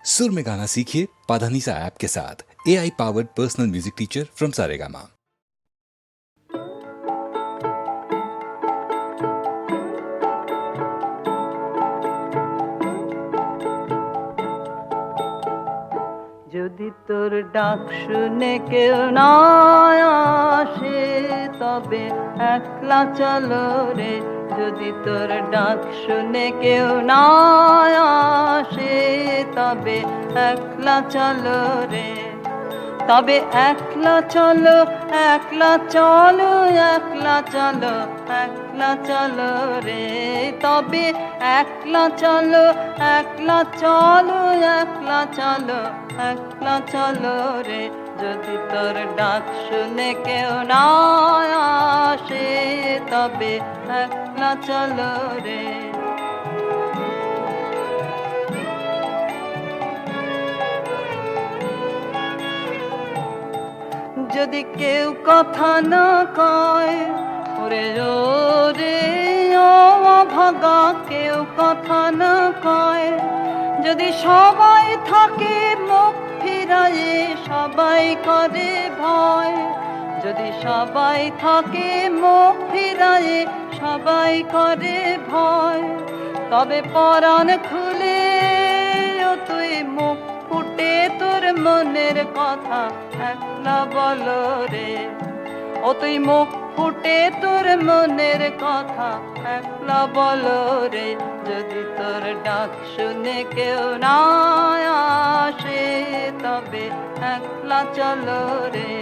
सुर में गाना सीखिए पाधानीसा ऐप के साथ। AI powered personal music teacher from Saregama. যদি তোর ডাক শুনে কেউ না আসে তবে একলা চলো রে। যদি তোর ডাক শুনে কেউ না আসে তবে একলা চলো রে। তবে একলা চলো, একলা চলো, একলা চলো, একলা চলো রে। তবে একলা চলো, একলা চলো, একলা চলো, একলা চলো রে। যদি তোর ডাক শুনে কেউ না আসে তবে একলা চলো রে। যদি কেউ কথা না কয় ওরে রে ও ভাগা, কেউ কথা না কয়। যদি সবাই থাকে মুখ ফিরায়ে সবাই করে ভয়। যদি সবাই থাকে মুখ ফিরায়ে সবাই করে ভয়। তবে পরাণ খুলে ও তুই মুখ ফুটে তোর মনের কথা একলা বলো রে। ও তুই মুখ ফুটে তোর মনের কথা একলা বলো রে। যদি তোর ডাক শুনে কেউ না আসে তবে একলা চলো রে।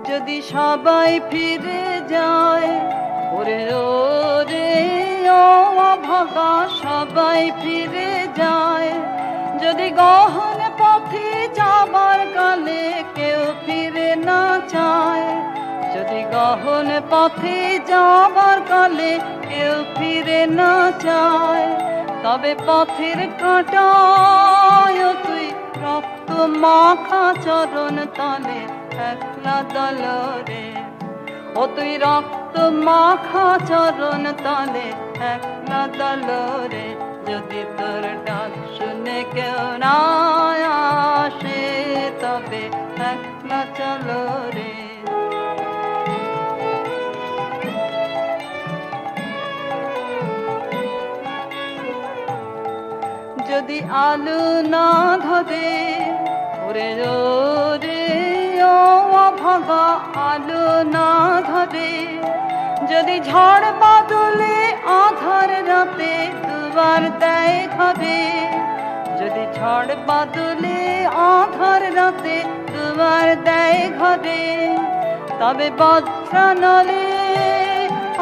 যদি সবাই ফিরে যায় ওরে রে ও ভাগা, সবাই ফিরে যায়। যদি গহন পথে যাবার কালে কেউ ফিরে না চায়। যদি গহন পথে যাবার কালে কেউ ফিরে না চায়। তবে পথের কাঁটায় তুই রক্ত মাখা চরণ তলে একলা দল রে। ও তুই রক্ত মাখা চরণ তলে একলা দল রে। যদি তোর ডাক শুনে কেউ না আসে তবে একলা চলো রে। যদি আলো না ধরে ওরে রে ও ভাগা, আলো না ধরে। যদি ঝড় বাদলে আধার রাতে দুয়ার দেয় ঘরে। যদি ঝড় বাদলে আধার রাতে দুয়ার দেয় ঘরে। তবে বজ্রানলে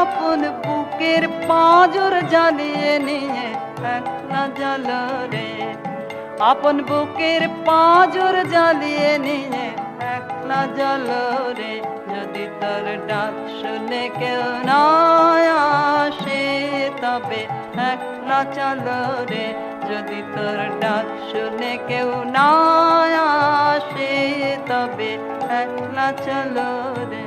আপন বুকের পাঁজর জ্বালিয়ে নিয়ে একলা জ্বালো রে। আপন বুকের পাঁজর জ্বালিয়ে নিয়ে একলা জ্বালো রে। যদি তোর ডাক শুনে কেউ না আসে তবে একলা চলো রে। যদি তোর ডাক শুনে কেউ না আসে তবে একলা চলো রে।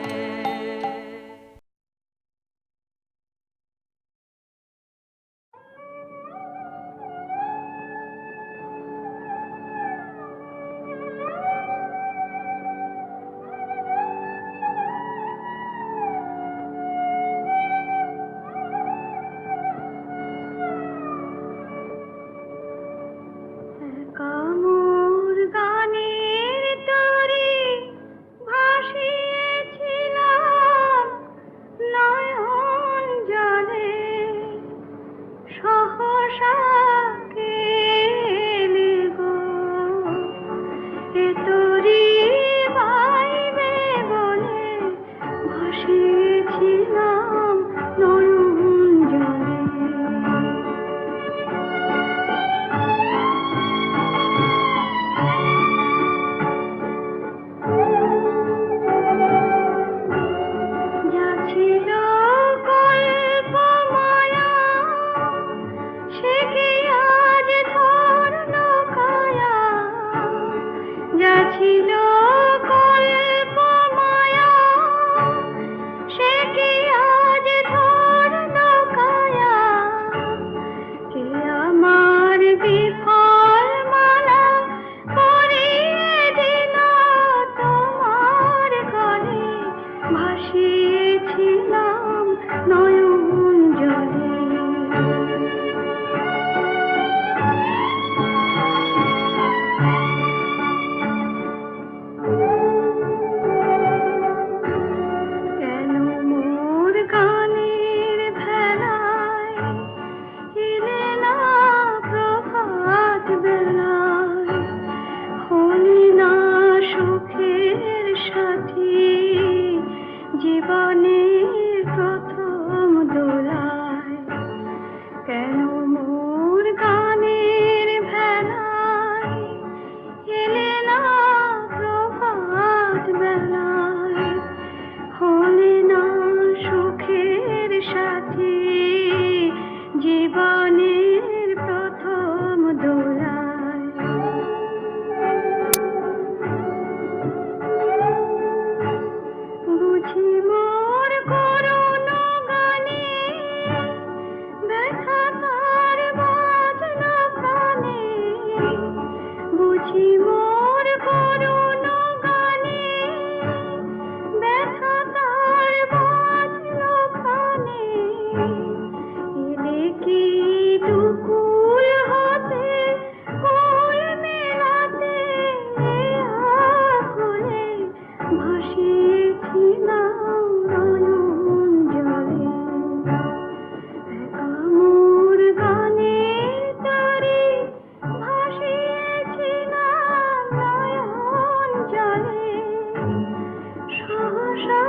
কামুর গানের তরে ভাসিয়েছে ভাসিয়েছিলাম নয়ন জলে। কেন মোর গানের ভেলায় এলে না প্রভাত বেলায়, হলি না সুখের সাথী জীবনের প্রথম দোলায়। কেন মোর গানের ভেলায় এলে না প্রভাত বেলায়, হলে না সুখের সাথী জীবনের প্রথম দোলায়। বুঝি মোর করুণ গানে ব্যথা তার বাজল প্রাণে, বুঝি মোর করুণ গানে ব্যথা তার বাজল প্রাণে। এলে কি দুকুল হতে কুল মেলাতে, আকুলে ভাসিয়েছিলাম নয়ন জলে। একা মোর গানের তরে ভাসিয়েছিলাম নয়ন জলে। সহসা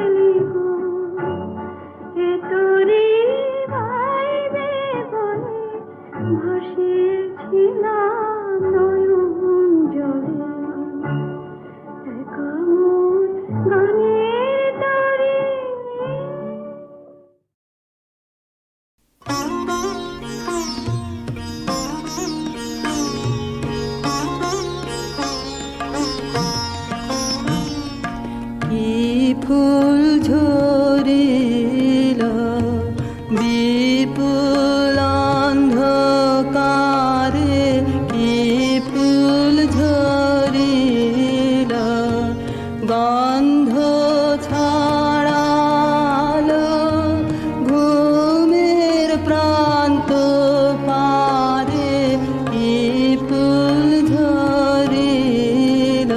এলি গো, এ তোরে বাইবে বলে, ভাসিয়েছিলাম নয়ন জলে। একা মোর গানের তরে। কি ফুল ঝরিল বিপুল অন্ধকারে, কি ফুল ঝরিল গন্ধ ছড়ালো ঘুমের প্রান্ত পারে, কি ফুল ঝরিল।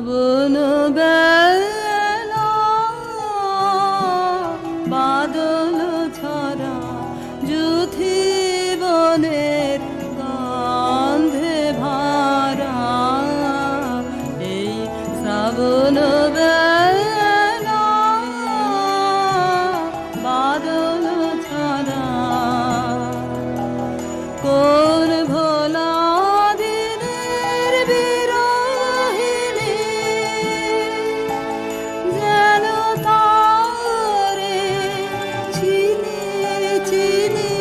শ্রাবণ বেলা বাদল ছড়া যুথি বনের গন্ধে ভরা এই শ্রাবণ বেলা বাদল ছড়া কোন ভোলা দিনের বিরহিণী যেন তারে চিনি চিনি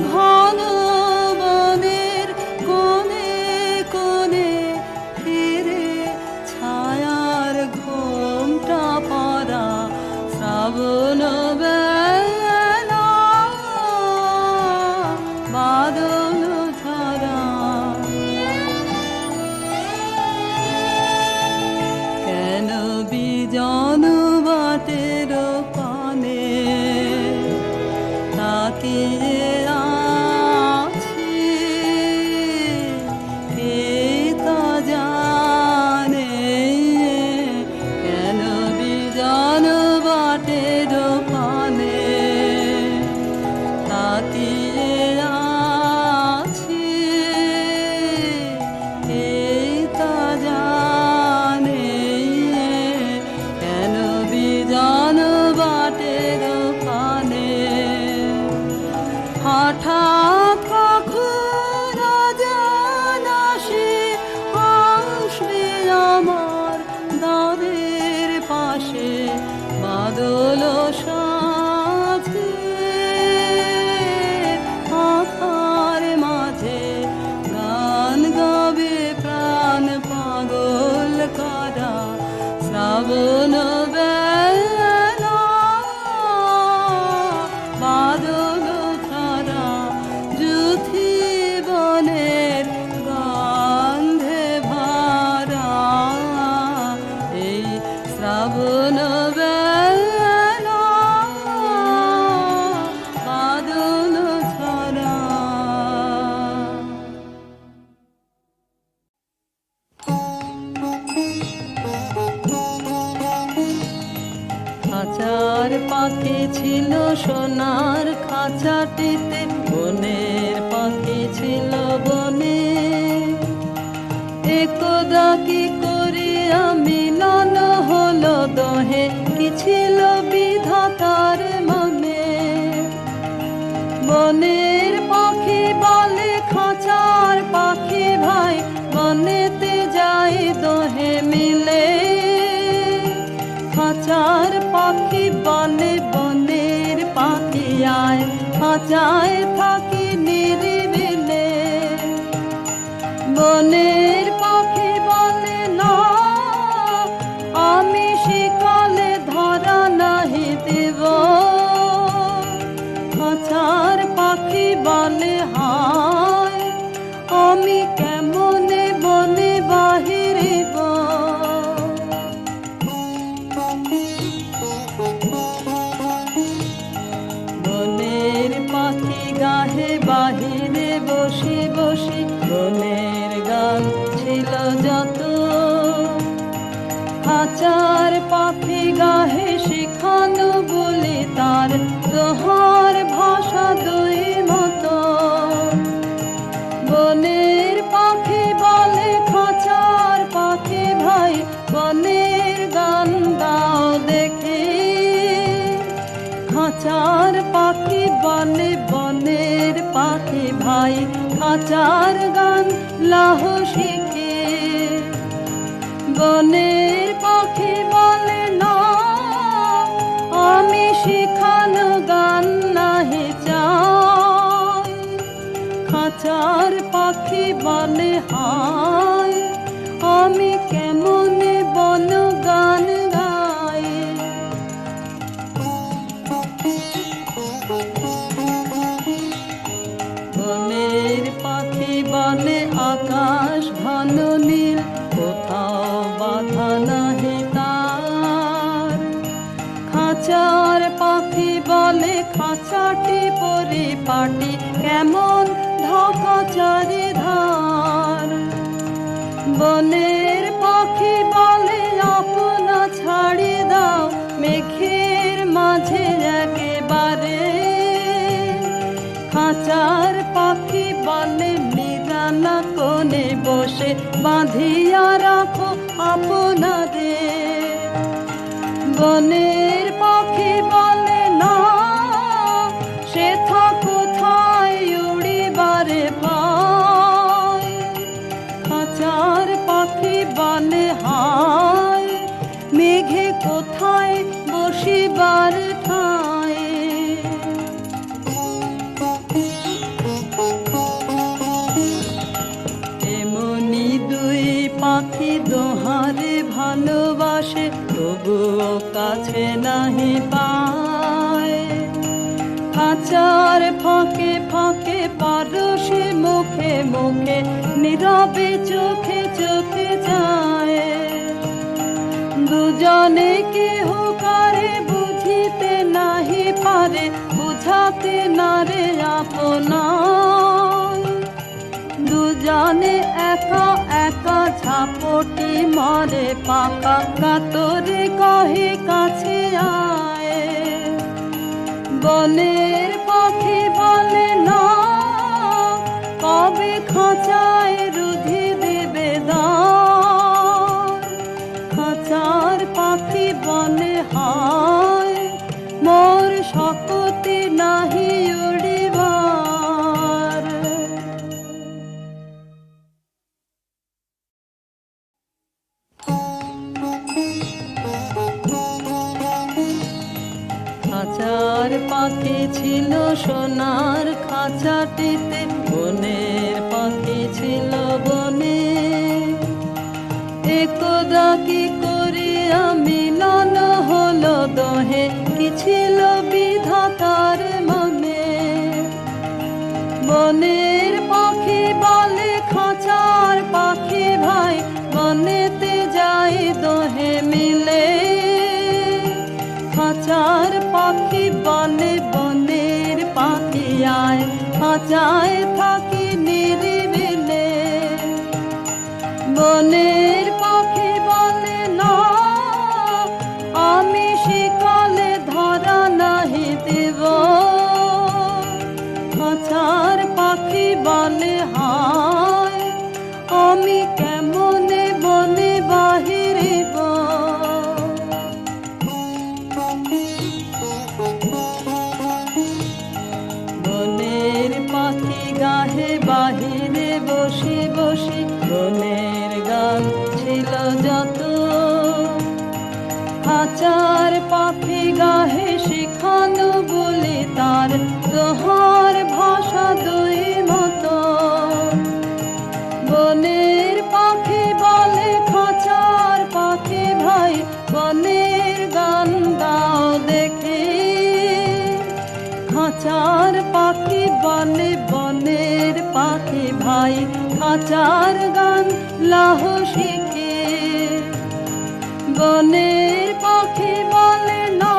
ঘন বনের কোণে কোণে ফিরে ছায়ার ঘোমটা পরা শ্রাবণ বেলা বাদল ছড়া কেন বিজন বাটের পানে তাকিয়ে আছি কে তা জানে কেন বিজন বাটের পানে তাকিয়ে আছি কে তা জানে কেন বিজন বাটের পানে হঠাৎ কখন জানা সে আসবে আমার দ্বারের পাশে বাদল সাথে আধার মাঝে গান গাবে প্রাণ পাগল করা শ্রাবণ বেলা বাদল ছড়া যুথি বনের গন্ধে ভরা এই শ্রাবণ বেলা বাদল ছড়া খাঁচার পাখি ছিল সোনার খাঁচাটিতে বনের পাখি ছিল বনে একদা কি করিয়া মিলন হলো দহে কি ছিল বিধাতার মনে বনের পাখি বলে খাঁচার পাখি ভাই বনেতে যাই দহে মিলে খাঁচার পাখি বলে বনের পাখি আয় খাঁচায় থাকি নিরিবিলে বনের পাখি বলে না আমি শিকালে ধরা নাহি দেব খাঁচার পাখি বলে হায় আমি কেমনে বনে বাহিরিব বনের পাখি গাহে বাহিরে বসে বসে বনের গান ছিল যত খাঁচার পাখি গাহে শিখানো বলে তার দোহার ভাষা দুই মতো বনের পাখি বলে খাঁচার পাখি ভাই বনের গান দাও দেখে খাঁচার পাখি বলে বনের পাখি ভাই খাঁচার গান লাহ শিখে বনের পাখি বলে না আমি শিখানো গান নাহি চাই খাঁচার পাখি বলে হায় আমি কেমনে বন গান গাই বনের পাখি বলে আকাশ ঘন নীল কোথাও বাধা নাহি তার খাঁচার পাখি বলে খাঁচাটি পরিপাটি কেমন ঢাকা চারিধার বনের পাখি বলে খাঁচার পাখি বলে নিরানা কোণে বসে বাঁধিয়া রাখো আপনাদের। বনের পাখি বলে না সে কোথায় উড়িবারে পায়। খাঁচার পাখি বলে হায় মেঘে কোথায় বসিবার ঠায়। এমনি দুই পাখি দোহারে ভালোবাসে তবুও কাছে নাহি পায়। খাঁচার ফাঁকে ফাঁকে পারসে মুখে মুখে নীরবে চোখে চোখে যায়। দুজনে কেহ কারে বুঝিতে নাহি পারে বুঝাতে না রে আপনার। দুজনে একা একা ঝাপটি মারে পাকা কাতরে কহে কাছে আয়। বনের পাখি বলে না কবে খাঁচায় রুধি দেবে দাঁড়। খাঁচার পাখি বলে হায় মোর শক্তি নাহি উড়িবার। খাঁচার পাখি ছিল সোনার খাঁচাটিতে বনের পাখি ছিল বনে। একদা কি করিয়া মিলন হলো দহে কি ছিল বিধাতার মনে। বনের পাখি বলে খাঁচার পাখি ভাই বনেতে যাই দহে মিলে। খাঁচার পাখি বলে বনের পাখি আয় খাঁচায় থাকি নিরিবিলে। বনের পাখি বলে না আমি শিকালে ধরা নাহি দেব। খাঁচার পাখি বলে হায় আমি কেমনে বনে বাহিরিব। বনের পাখি গাহে বাহিরে বসে বসে বনের গান ছিল যত। খাঁচার পাখি গাহে শিখানো বলে তার দোহার ভাষা দুই মতো। বনের পাখি বলে খাঁচার পাখি ভাই বনের গান দাও দেখে। খাঁচার পাখি বলে বনের পাখি ভাই খাঁচার গান লাহ শিখে। বনের পাখি বলে না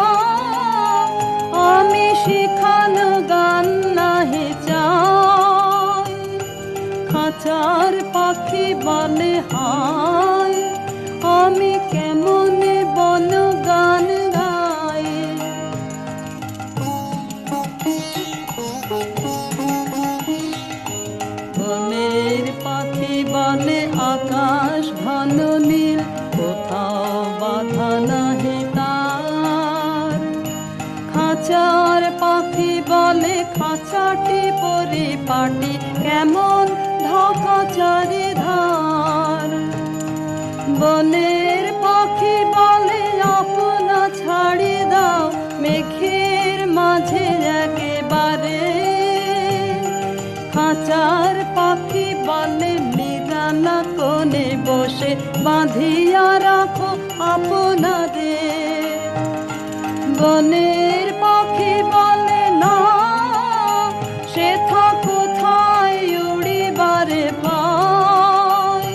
আমি শিখানো গান নাহি চাই। খাঁচার পাখি বলে হায় আমি কেমনে বন গান গাই। বনের পাখি বলে আকাশ ঘন নীল কোথাও বাধা নাহি তার। খাঁচার পাখি বলে খাঁচাটি পরিপাটি কেমন ঢাকা চারিধার। বনের পাখি বলে আপনা ছাড়ি দাও মেঘের মাঝে একেবারে। খাঁচার পাখি বলে নিরানা কোণে বসে বাঁধিয়া রাখো আপনাদের। বনের পাখি বলে না সে কোথায় উড়িবারে পায়।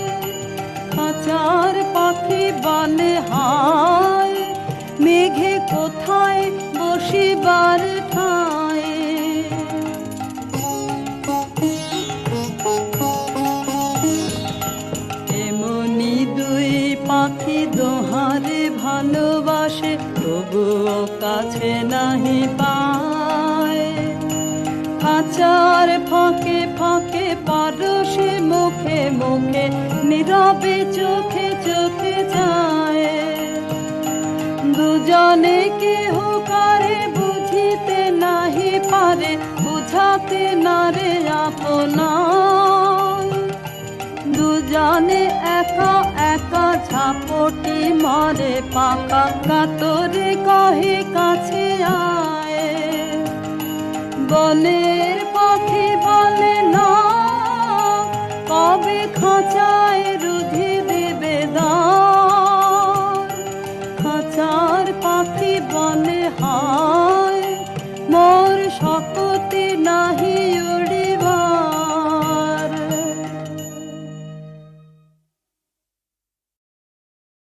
খাঁচার পাখি বলে হায় মেঘে কোথায় বসিবার ঠায়। এমনি দুই পাখি দোহারে ভালোবাসে তবুও কাছে নাহি পায়। খাঁচার ফাঁকে ফাঁকে পারসে মুখে মুখে নীরবে চোখে চোখে যায় দুজনে কেহ কারে বুঝিতে নাহি পারে বুঝাতে না রে আপনার দুজনে একা একা ঝাপটি মারে পাকা কাতরে কহে কাছে আয় বনের পাখি বলে না কবে খাঁচায় রুধি দেবে দান খাঁচার পাখি বলে হায় মোর শকতি নাহি